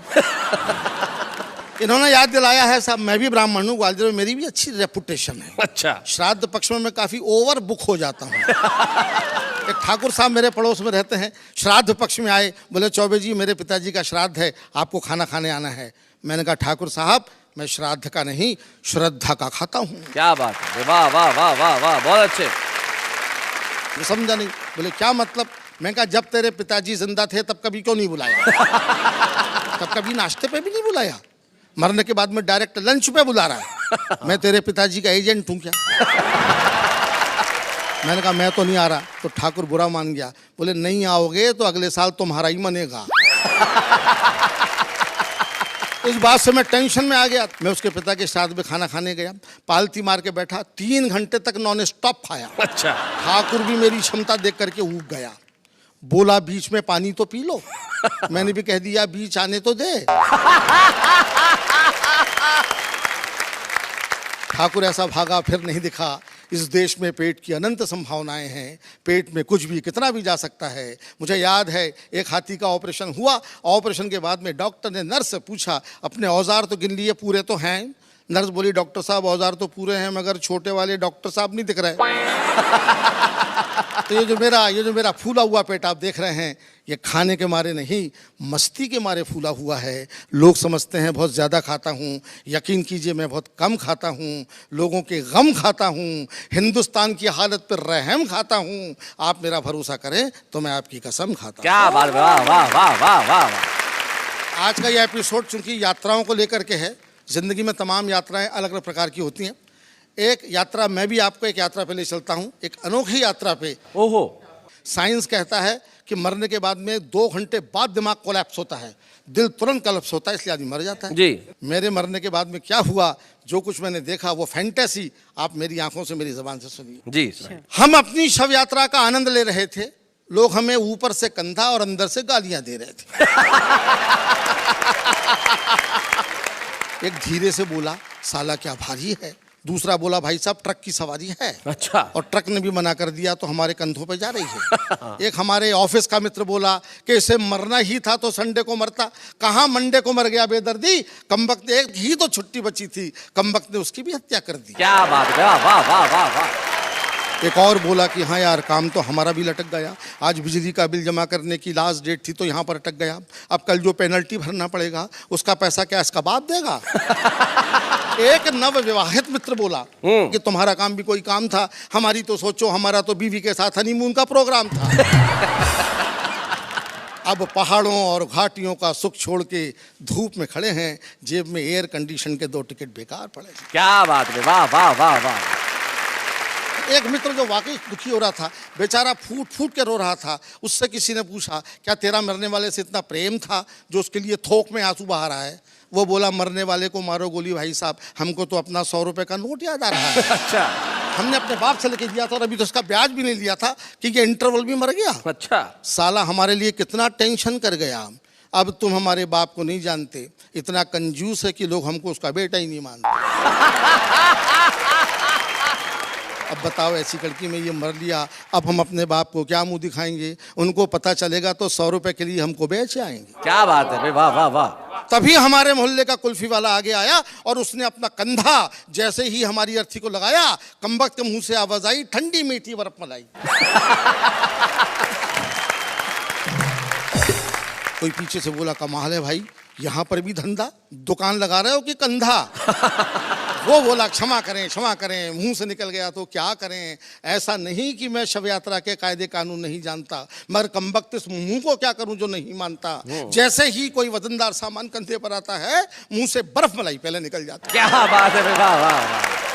[SPEAKER 4] इन्होंने याद दिलाया है साहब, मैं भी ब्राह्मण हूँ, ग्वालियर में मेरी भी अच्छी रेपुटेशन है।
[SPEAKER 1] अच्छा।
[SPEAKER 4] श्राद्ध पक्ष में मैं काफ़ी ओवर बुक हो जाता हूँ। एक ठाकुर साहब मेरे पड़ोस में रहते हैं, श्राद्ध पक्ष में आए, बोले चौबे जी मेरे पिताजी का श्राद्ध है, आपको खाना खाने आना है। मैंने कहा ठाकुर साहब मैं श्राद्ध का नहीं श्रद्धा का खाता हूँ।
[SPEAKER 1] क्या बात है, वाह वाह वाह वाह वाह, बहुत अच्छे।
[SPEAKER 4] समझा नहीं। बोले क्या मतलब? मैं कहा जब तेरे पिताजी जिंदा थे तब कभी क्यों नहीं बुलाया? तब कभी नाश्ते पे भी नहीं बुलाया, मरने के बाद में डायरेक्ट लंच पे बुला रहा है। मैं तेरे पिताजी का एजेंट हूँ क्या?
[SPEAKER 7] मैंने कहा मैं तो नहीं आ रहा। तो ठाकुर बुरा मान गया, बोले नहीं आओगे तो अगले साल तुम्हारा ही मनेगा। इस बात से मैं टेंशन में आ गया। मैं उसके पिता के साथ में खाना खाने गया, पालती मार के बैठा, 3 घंटे तक नॉन स्टॉप खाया।
[SPEAKER 1] अच्छा।
[SPEAKER 7] ठाकुर भी मेरी क्षमता देख करके ऊब गया, बोला बीच में पानी तो पी लो। मैंने भी कह दिया बीच आने तो दे। ठाकुर ऐसा भागा फिर नहीं दिखा। इस देश में पेट की अनंत संभावनाएं हैं, पेट में कुछ भी कितना भी जा सकता है। मुझे याद है एक हाथी का ऑपरेशन हुआ, ऑपरेशन के बाद में डॉक्टर ने नर्स से पूछा अपने औजार तो गिन लिए, पूरे तो हैं? नर्स बोली डॉक्टर साहब औजार तो पूरे हैं मगर छोटे वाले डॉक्टर साहब नहीं दिख रहे। तो ये जो मेरा फूला हुआ पेट आप देख रहे हैं, ये खाने के मारे नहीं, मस्ती के मारे फूला हुआ है। लोग समझते हैं बहुत ज़्यादा खाता हूँ, यकीन कीजिए मैं बहुत कम खाता हूँ। लोगों के गम खाता हूँ, हिंदुस्तान की हालत पर रहम खाता हूँ। आप मेरा भरोसा करें तो मैं आपकी कसम खाता हूँ।
[SPEAKER 1] क्या बात, वाह वाह वाह वाह वाह।
[SPEAKER 7] आज का ये एपिसोड चूंकि यात्राओं को लेकर के है, ज़िंदगी में तमाम यात्राएं अलग अलग प्रकार की होती हैं। एक यात्रा मैं भी आपको एक यात्रा पे ले चलता हूँ, एक अनोखी यात्रा पे।
[SPEAKER 1] ओहो।
[SPEAKER 7] साइंस कहता है कि मरने के बाद में 2 घंटे बाद दिमाग कोलैप्स होता है, दिल तुरंत कोलैप्स होता है, इसलिए आदमी मर जाता है।
[SPEAKER 1] जी।
[SPEAKER 7] मेरे मरने के बाद में क्या हुआ, जो कुछ मैंने देखा वो फैंटेसी आप मेरी आंखों से मेरी ज़बान से सुनिए।
[SPEAKER 1] जी।
[SPEAKER 7] हम अपनी शव यात्रा का आनंद ले रहे थे, लोग हमें ऊपर से कंधा और अंदर से गालियां दे रहे थे। एक धीरे से बोला साला क्या भारी है, दूसरा बोला भाई साहब ट्रक की सवारी है।
[SPEAKER 1] अच्छा।
[SPEAKER 7] और ट्रक ने भी मना कर दिया तो हमारे कंधों पे जा रही है। एक हमारे ऑफिस का मित्र बोला कि इसे मरना ही था तो संडे को मरता, कहाँ मंडे को मर गया बेदर्दी, कमबख्त एक ही तो छुट्टी बची थी, कमबख्त ने उसकी भी हत्या कर दी।
[SPEAKER 1] क्या बात, वाह वाह वाह वाह वाह।
[SPEAKER 7] एक और बोला कि हाँ यार काम तो हमारा भी लटक गया, आज बिजली का बिल जमा करने की लास्ट डेट थी तो यहाँ पर अटक गया, अब कल जो पेनल्टी भरना पड़ेगा उसका पैसा क्या इसका बाप देगा। एक नव विवाहित मित्र बोला कि तुम्हारा काम भी कोई काम था, हमारी तो सोचो, हमारा तो बीवी के साथ हनीमून का प्रोग्राम था। अब पहाड़ों और घाटियों का सुख छोड़ के धूप में खड़े हैं, जेब में एयर कंडीशन के 2 टिकट बेकार पड़े।
[SPEAKER 1] क्या बात है, वाह वाह वाह वाह।
[SPEAKER 7] एक मित्र जो वाकई दुखी हो रहा था, बेचारा फूट फूट के रो रहा था, उससे किसी ने पूछा क्या तेरा मरने वाले से इतना प्रेम था जो उसके लिए थोक में आंसू बहा रहा है? वो बोला मरने वाले को मारो गोली भाई साहब, हमको तो अपना 100 रुपए का नोट याद आ रहा है।
[SPEAKER 1] अच्छा।
[SPEAKER 7] हमने अपने बाप से लेके दिया था और अभी तो उसका ब्याज भी नहीं लिया था कि ये इंटरवल भी मर गया।
[SPEAKER 1] अच्छा।
[SPEAKER 7] साला हमारे लिए कितना टेंशन कर गया। अब तुम हमारे बाप को नहीं जानते, इतना कंजूस है कि लोग हमको उसका बेटा ही नहीं मानते। अब बताओ ऐसी लड़की में ये मर लिया, अब हम अपने बाप को क्या मुंह दिखाएंगे? उनको पता चलेगा तो 100 रुपए के लिए हमको बेच आएंगे।
[SPEAKER 1] क्या बात है, वाह वाह वाह।
[SPEAKER 7] तभी हमारे मोहल्ले का कुल्फी वाला आगे आया और उसने अपना कंधा जैसे ही हमारी अर्थी को लगाया, कमबख्त के मुंह से आवाज आई ठंडी मीठी बर्फ मलाई। कोई पीछे से बोला कमाल है भाई, यहाँ पर भी धंधा, दुकान लगा रहे हो कि कंधा? वो बोला क्षमा करें, मुंह से निकल गया तो क्या करें। ऐसा नहीं कि मैं शव यात्रा के कायदे कानून नहीं जानता, मगर कमबख्त इस मुंह को क्या करूं जो नहीं मानता। जैसे ही कोई वजनदार सामान कंधे पर आता है, मुंह से बर्फ मलाई पहले निकल जाती है।
[SPEAKER 1] क्या बात है, वाह वाह वाह।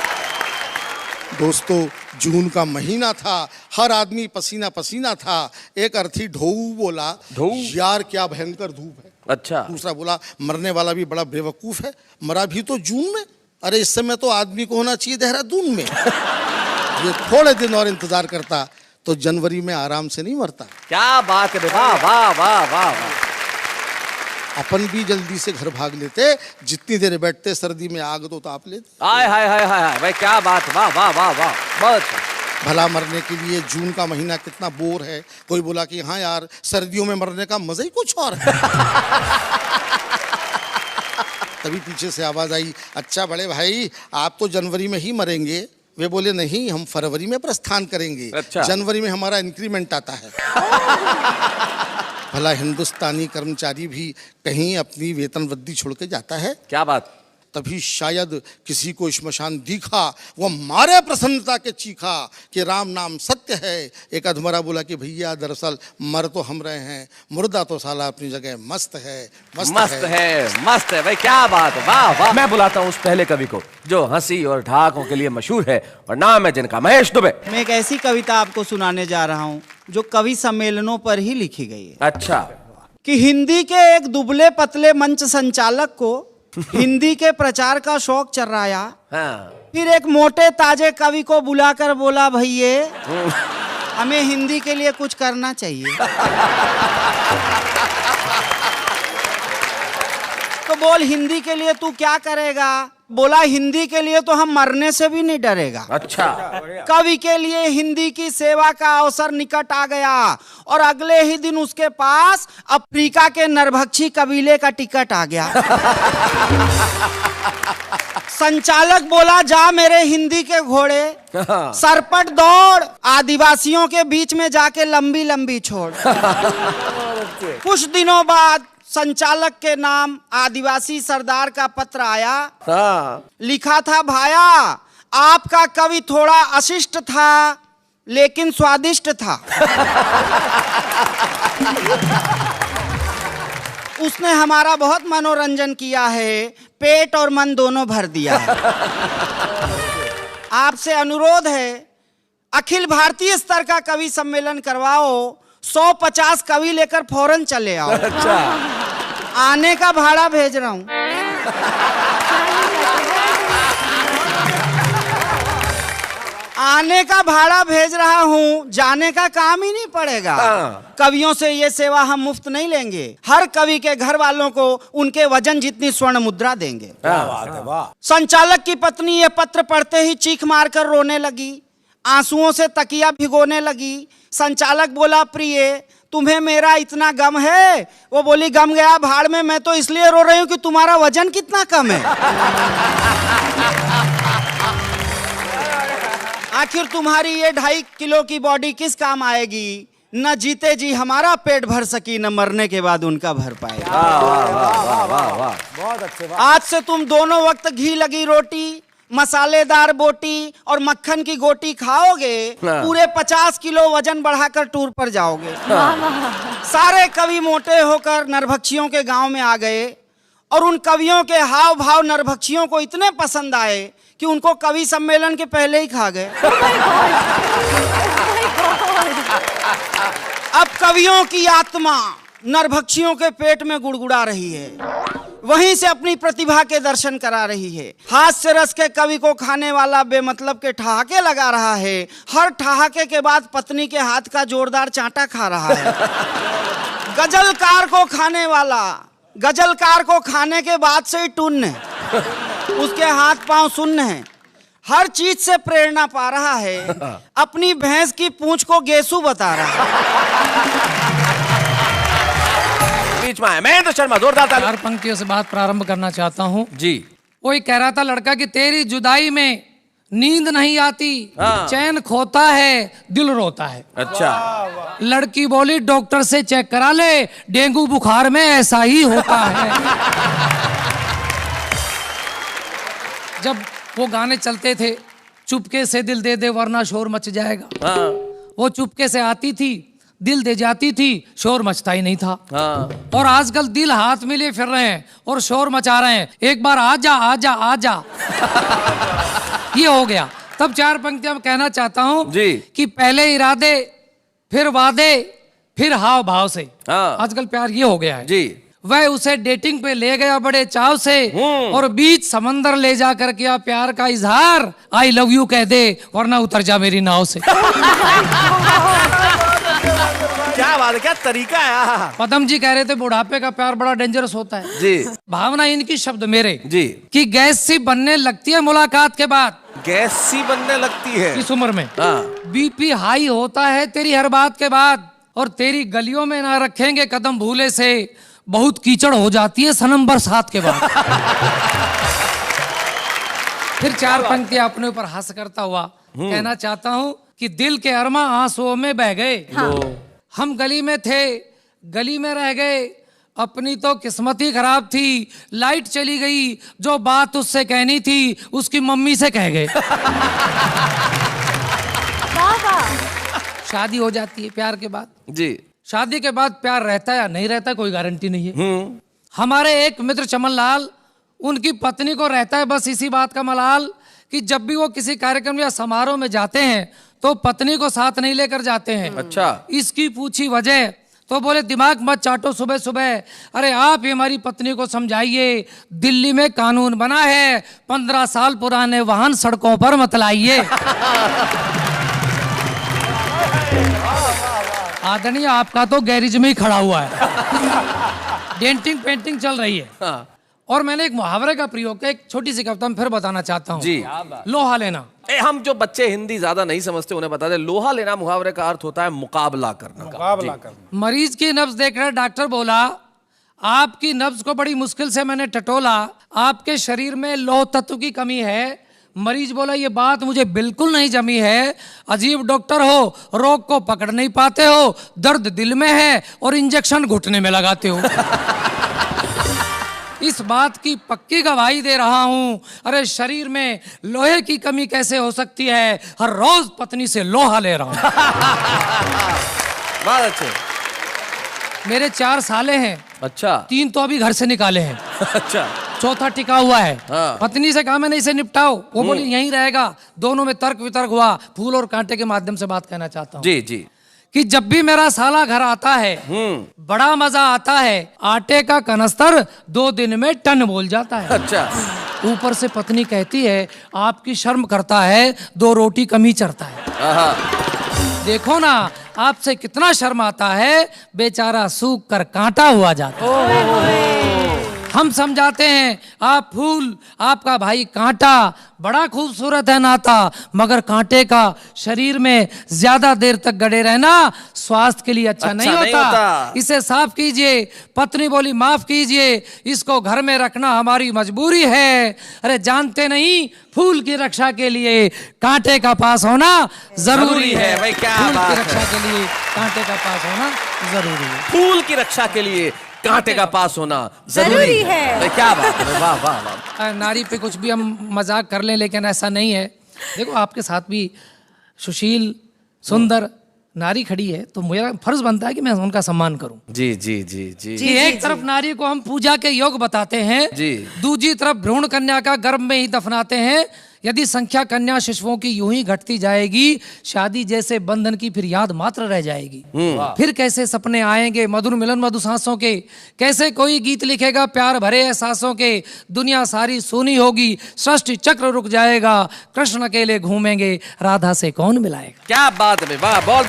[SPEAKER 7] दोस्तों जून का महीना था, हर आदमी पसीना पसीना था। एक अर्थी ढोऊ बोला यार क्या भयंकर धूप है।
[SPEAKER 1] अच्छा।
[SPEAKER 7] दूसरा बोला मरने वाला भी बड़ा बेवकूफ है, मरा भी तो जून में, अरे इस समय तो आदमी को होना चाहिए देहरादून में। ये थोड़े दिन और इंतजार करता तो जनवरी में आराम से नहीं मरता।
[SPEAKER 1] क्या बात है, वाह वाह वाह वाह।
[SPEAKER 7] अपन भी जल्दी से घर भाग लेते, जितनी देर बैठते सर्दी में आग तो ताप लेते।
[SPEAKER 1] हाय हाय हाय हाय भाई, क्या बात, वाह वाह वाह वाह, बहुत।
[SPEAKER 7] भला मरने के लिए जून का महीना कितना बोर है। कोई बोला कि हाँ यार सर्दियों में मरने का मजा ही कुछ और है। तभी पीछे से आवाज आई अच्छा बड़े भाई आप तो जनवरी में ही मरेंगे। वे बोले नहीं हम फरवरी में प्रस्थान करेंगे।
[SPEAKER 1] अच्छा।
[SPEAKER 7] जनवरी में हमारा इंक्रीमेंट आता है। भला हिंदुस्तानी कर्मचारी भी कहीं अपनी वेतन वृद्धि छोड़ के जाता है?
[SPEAKER 1] क्या बात।
[SPEAKER 7] तभी शायद किसी को श्मशान दिखा, वो मारे प्रसन्नता के चीखा कि राम नाम सत्य है। एक अधमरा बोला कि भैया दरअसल मर तो हम रहे हैं, मुर्दा तो साला अपनी जगह मस्त है।
[SPEAKER 1] मस्त है भाई, क्या बात है, वाह वाह। मैं बुलाता हूँ उस पहले कवि को जो हंसी और ठहाकों के लिए मशहूर है, और नाम है जिनका महेश दुबे।
[SPEAKER 8] मैं एक ऐसी कविता आपको सुनाने जा रहा हूँ जो कवि सम्मेलनों पर ही लिखी गई है।
[SPEAKER 1] अच्छा।
[SPEAKER 8] कि हिंदी के एक दुबले पतले मंच संचालक को हिंदी के प्रचार का शौक चर्राया।
[SPEAKER 1] हाँ।
[SPEAKER 8] फिर एक मोटे ताजे कवि को बुलाकर बोला, भैये हमें हिंदी के लिए कुछ करना चाहिए। तो बोल हिंदी के लिए तू क्या करेगा? बोला हिंदी के लिए तो हम मरने से भी नहीं डरेगा।
[SPEAKER 1] अच्छा।
[SPEAKER 8] कवि के लिए हिंदी की सेवा का अवसर निकट आ गया और अगले ही दिन उसके पास अफ्रीका के नरभक्षी कबीले का टिकट आ गया। संचालक बोला, जा मेरे हिंदी के घोड़े, सरपट दौड़, आदिवासियों के बीच में जाके लंबी लंबी छोड़। कुछ दिनों बाद संचालक के नाम आदिवासी सरदार का पत्र आया।
[SPEAKER 1] हाँ।
[SPEAKER 8] लिखा था, भाया आपका कवि थोड़ा अशिष्ट था लेकिन स्वादिष्ट था। उसने हमारा बहुत मनोरंजन किया है, पेट और मन दोनों भर दिया है। आपसे अनुरोध है, अखिल भारतीय स्तर का कवि सम्मेलन करवाओ, 150 कवि लेकर फौरन चले आओ।
[SPEAKER 1] अच्छा।
[SPEAKER 8] आने का भाड़ा भेज रहा हूं। आने का भाड़ा भेज रहा हूं, जाने का काम ही नहीं पड़ेगा। कवियों से ये सेवा हम मुफ्त नहीं लेंगे, हर कवि के घर वालों को उनके वजन जितनी स्वर्ण मुद्रा देंगे। संचालक की पत्नी ये पत्र पढ़ते ही चीख मारकर रोने लगी, आंसुओं से तकिया भिगोने लगी। संचालक बोला, प्रिय तुम्हें मेरा इतना गम है? वो बोली, गम गया भाड़ में, मैं तो इसलिए रो रही हूं कि तुम्हारा वजन कितना कम है। आखिर तुम्हारी ये 2.5 किलो की बॉडी किस काम आएगी? न जीते जी हमारा पेट भर सकी, न मरने के बाद उनका भर पाए।
[SPEAKER 4] बहुत अच्छे।
[SPEAKER 8] आज से तुम दोनों वक्त घी लगी रोटी, मसालेदार बोटी और मक्खन की गोटी खाओगे, पूरे 50 किलो वजन बढ़ाकर टूर पर जाओगे। सारे कवि मोटे होकर नरभक्षियों के गांव में आ गए और उन कवियों के हाव भाव नरभक्षियों को इतने पसंद आए कि उनको कवि सम्मेलन के पहले ही खा गए। अब कवियों की आत्मा नरभक्षियों के पेट में गुड़गुड़ा रही है, वहीं से अपनी प्रतिभा के दर्शन करा रही है। हास्य रस के कवि को खाने वाला बेमतलब के ठहाके लगा रहा है, हर ठहाके के बाद पत्नी के हाथ का जोरदार चांटा खा रहा है। गजलकार को खाने वाला, गजलकार को खाने के बाद से ही टुन्न है, उसके हाथ पांव सुन्न है, हर चीज से प्रेरणा पा रहा है, अपनी भैंस की पूंछ को गेसू बता रहा है।
[SPEAKER 1] बीच में महेंद्र शर्मा, जोरदार ताली।
[SPEAKER 9] 4 पंक्तियों से बात प्रारंभ करना चाहता हूँ
[SPEAKER 1] जी।
[SPEAKER 9] वही कह रहा था लड़का कि तेरी जुदाई में नींद नहीं आती, चैन खोता है, दिल रोता है।
[SPEAKER 1] अच्छा।
[SPEAKER 9] लड़की बोली, डॉक्टर से चेक करा ले, डेंगू बुखार में ऐसा ही होता है। जब वो गाने चलते थे, चुपके से दिल दे दे वरना शोर मच जाएगा, वो चुपके से आती थी, दिल दे जाती थी, शोर मचता ही नहीं था। और आजकल दिल हाथ में लिए फिर रहे हैं और शोर मचा रहे हैं, एक बार आजा आजा आजा। ये हो गया। तब 4 पंक्तियां कहना चाहता हूं कि पहले इरादे, फिर वादे, फिर हाव भाव से। आजकल प्यार ये हो गया है जी। वह उसे डेटिंग पे ले गया बड़े चाव से और बीच समंदर ले जाकर किया प्यार का इजहार, आई लव यू कह दे वरना उतर जा मेरी नाव से।
[SPEAKER 1] क्या बात है, क्या तरीका है।
[SPEAKER 9] पदम जी कह रहे थे बुढ़ापे का प्यार बड़ा डेंजरस होता है
[SPEAKER 1] जी।
[SPEAKER 9] भावना इनकी, शब्द मेरे
[SPEAKER 1] जी।
[SPEAKER 9] कि गैस सी बनने लगती है मुलाकात के बाद,
[SPEAKER 1] गैस सी बनने लगती है
[SPEAKER 9] इस उम्र में। बीपी हाई होता है तेरी हर बात के बाद, और तेरी गलियों में ना रखेंगे कदम भूले से, बहुत कीचड़ हो जाती है सनम बरसात के बाद। फिर 4 पंक्तियां अपने ऊपर हंस करता हुआ कहना चाहता हूँ कि दिल के अरमा आंसुओं में बह गए, हम गली में थे, गली में रह गए, अपनी तो किस्मत ही खराब थी, लाइट चली गई, जो बात उससे कहनी थी उसकी मम्मी से कह गए।
[SPEAKER 3] वाह वाह।
[SPEAKER 9] शादी हो जाती है प्यार के बाद
[SPEAKER 1] जी।
[SPEAKER 9] शादी के बाद प्यार रहता है या नहीं रहता कोई गारंटी नहीं है। हमारे एक मित्र चमन लाल, उनकी पत्नी को रहता है बस इसी बात का मलाल कि जब भी वो किसी कार्यक्रम या समारोह में जाते हैं तो पत्नी को साथ नहीं लेकर जाते हैं।
[SPEAKER 1] अच्छा।
[SPEAKER 9] इसकी पूछी वजह तो बोले दिमाग मत चाटो सुबह सुबह, अरे आप ही हमारी पत्नी को समझाइए, दिल्ली में कानून बना है 15 साल पुराने वाहन सड़कों पर मत लाइए। आदरणीय आपका तो गैरेज में ही खड़ा हुआ है, डेंटिंग पेंटिंग चल रही है।
[SPEAKER 1] हाँ।
[SPEAKER 9] और मैंने एक मुहावरे का प्रयोग किया, एक छोटी सी कविता में फिर बताना चाहता हूँ।
[SPEAKER 1] जी।
[SPEAKER 9] लोहा लेना।
[SPEAKER 1] हम जो बच्चे हिंदी ज्यादा नहीं समझते उन्हें बता दें, लोहा लेना मुहावरे का अर्थ होता है मुकाबला करना।
[SPEAKER 5] मुकाबला करना।
[SPEAKER 9] मरीज की नब्ज देखकर डॉक्टर बोला, आपकी नब्ज को बड़ी मुश्किल से मैंने टटोला, आपके शरीर में लौह तत्व की कमी है। मरीज बोला, ये बात मुझे बिल्कुल नहीं जमी है, अजीब डॉक्टर हो, रोग को पकड़ नहीं पाते हो, दर्द दिल में है और इंजेक्शन घुटने में लगाते हो। इस बात की पक्की गवाही दे रहा हूं, अरे शरीर में लोहे की कमी कैसे हो सकती है, हर रोज पत्नी से लोहा ले रहा हूं।
[SPEAKER 1] बहुत अच्छे।
[SPEAKER 9] मेरे 4 साले हैं।
[SPEAKER 1] अच्छा।
[SPEAKER 9] 3 तो अभी घर से निकाले हैं।
[SPEAKER 1] अच्छा।
[SPEAKER 9] चौथा टिका हुआ है।
[SPEAKER 1] हाँ।
[SPEAKER 9] पत्नी से कहा मैंने इसे निपटाओ, वो बोली यहीं रहेगा। दोनों में तर्क वितर्क हुआ। फूल और कांटे के माध्यम से बात कहना चाहता हूँ
[SPEAKER 1] जी जी
[SPEAKER 9] कि जब भी मेरा साला घर आता है बड़ा मजा आता है, आटे का कनस्तर 2 दिन में टन बोल जाता है।
[SPEAKER 1] अच्छा।
[SPEAKER 9] ऊपर से पत्नी कहती है, आपकी शर्म करता है, 2 रोटी कम ही चढ़ता है। देखो ना आपसे कितना शर्म आता है, बेचारा सूख कर कांटा हुआ जाता है। हम समझाते हैं आप फूल, आपका भाई कांटा, बड़ा खूबसूरत है नाता, मगर कांटे का शरीर में ज्यादा देर तक गड़े रहना स्वास्थ्य के लिए अच्छा नहीं होता। इसे साफ कीजिए। पत्नी बोली, माफ कीजिए, इसको घर में रखना हमारी मजबूरी है। अरे जानते नहीं, फूल की रक्षा के लिए कांटे का पास होना जरूरी है।
[SPEAKER 1] भाई क्या
[SPEAKER 9] फूल
[SPEAKER 1] बात
[SPEAKER 9] की
[SPEAKER 1] है।
[SPEAKER 9] रक्षा के लिए कांटे का पास होना जरूरी है।
[SPEAKER 1] फूल की रक्षा के लिए कांटे का पास होना जरूरी है। भाई क्या बात है। वाह वाह वाह।
[SPEAKER 9] नारी पे कुछ भी हम मजाक कर लें, लेकिन ऐसा नहीं है। देखो आपके साथ भी सुशील सुंदर नारी खड़ी है, तो मेरा फर्ज बनता है कि मैं उनका सम्मान करूं।
[SPEAKER 1] जी जी जी जी,
[SPEAKER 9] कि एक तरफ नारी को हम पूजा के योग बताते हैं,
[SPEAKER 1] जी।
[SPEAKER 9] दूसरी तरफ भ्रूण कन्या का गर्भ में ही दफनाते हैं। यदि संख्या कन्या शिशुओं की यूं ही घटती जाएगी, शादी जैसे बंधन की फिर याद मात्र रह जाएगी। फिर कैसे सपने आएंगे मधुर मिलन मधु सांसों के, कैसे कोई गीत लिखेगा प्यार भरे एहसासों के। दुनिया सारी सोनी होगी, सृष्टि चक्र रुक जाएगा, कृष्ण अकेले घूमेंगे, राधा से कौन मिलाएगा।
[SPEAKER 1] क्या बात है। वाह बहुत